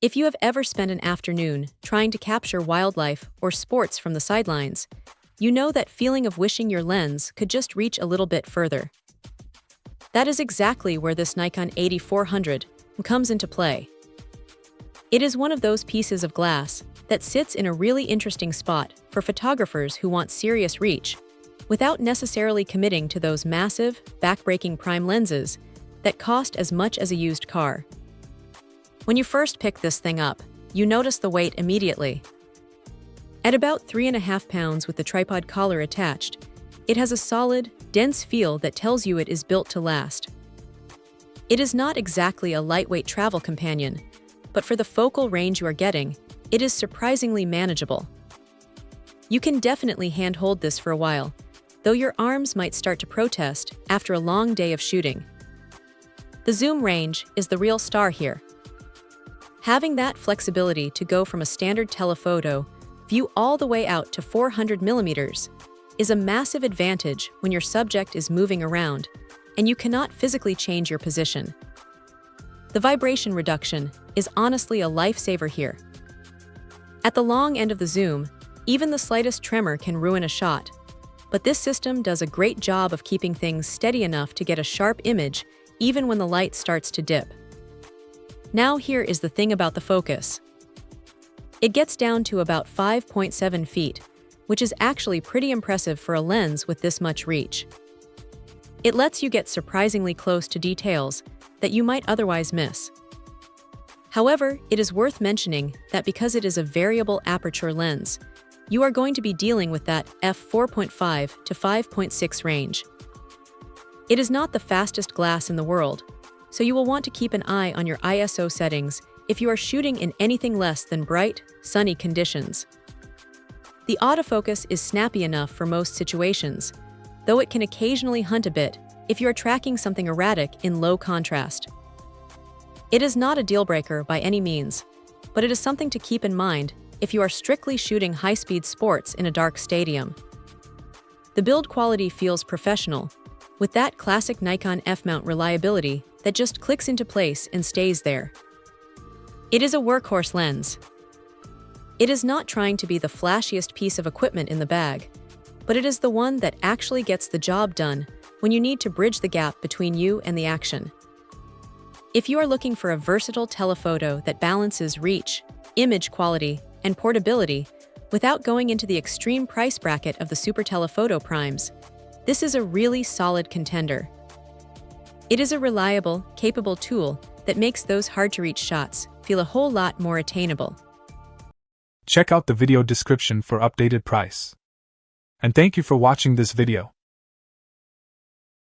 If you have ever spent an afternoon trying to capture wildlife or sports from the sidelines, you know that feeling of wishing your lens could just reach a little bit further. That is exactly where this Nikon 8400 comes into play. It is one of those pieces of glass that sits in a really interesting spot for photographers who want serious reach, without necessarily committing to those massive, back-breaking prime lenses that cost as much as a used car. When you first pick this thing up, you notice the weight immediately. At about 3.5 pounds with the tripod collar attached, it has a solid, dense feel that tells you it is built to last. It is not exactly a lightweight travel companion, but for the focal range you are getting, it is surprisingly manageable. You can definitely handhold this for a while, though your arms might start to protest after a long day of shooting. The zoom range is the real star here. Having that flexibility to go from a standard telephoto view all the way out to 400 millimeters is a massive advantage when your subject is moving around and you cannot physically change your position. The vibration reduction is honestly a lifesaver here. At the long end of the zoom, even the slightest tremor can ruin a shot, but this system does a great job of keeping things steady enough to get a sharp image even when the light starts to dip. Now here is the thing about the focus. It gets down to about 5.7 feet, which is actually pretty impressive for a lens with this much reach. It lets you get surprisingly close to details that you might otherwise miss. However, it is worth mentioning that because it is a variable aperture lens, you are going to be dealing with that f4.5 to 5.6 range. It is not the fastest glass in the world, so you will want to keep an eye on your ISO settings if you are shooting in anything less than bright, sunny conditions. The autofocus is snappy enough for most situations, though it can occasionally hunt a bit if you are tracking something erratic in low contrast. It is not a deal-breaker by any means, but it is something to keep in mind if you are strictly shooting high-speed sports in a dark stadium. The build quality feels professional, with that classic Nikon F-mount reliability that just clicks into place and stays there. It is a workhorse lens. It is not trying to be the flashiest piece of equipment in the bag, but it is the one that actually gets the job done when you need to bridge the gap between you and the action. If you are looking for a versatile telephoto that balances reach, image quality, and portability without going into the extreme price bracket of the super telephoto primes, this is a really solid contender. It is a reliable, capable tool that makes those hard-to-reach shots feel a whole lot more attainable. Check out the video description for updated price. And thank you for watching this video.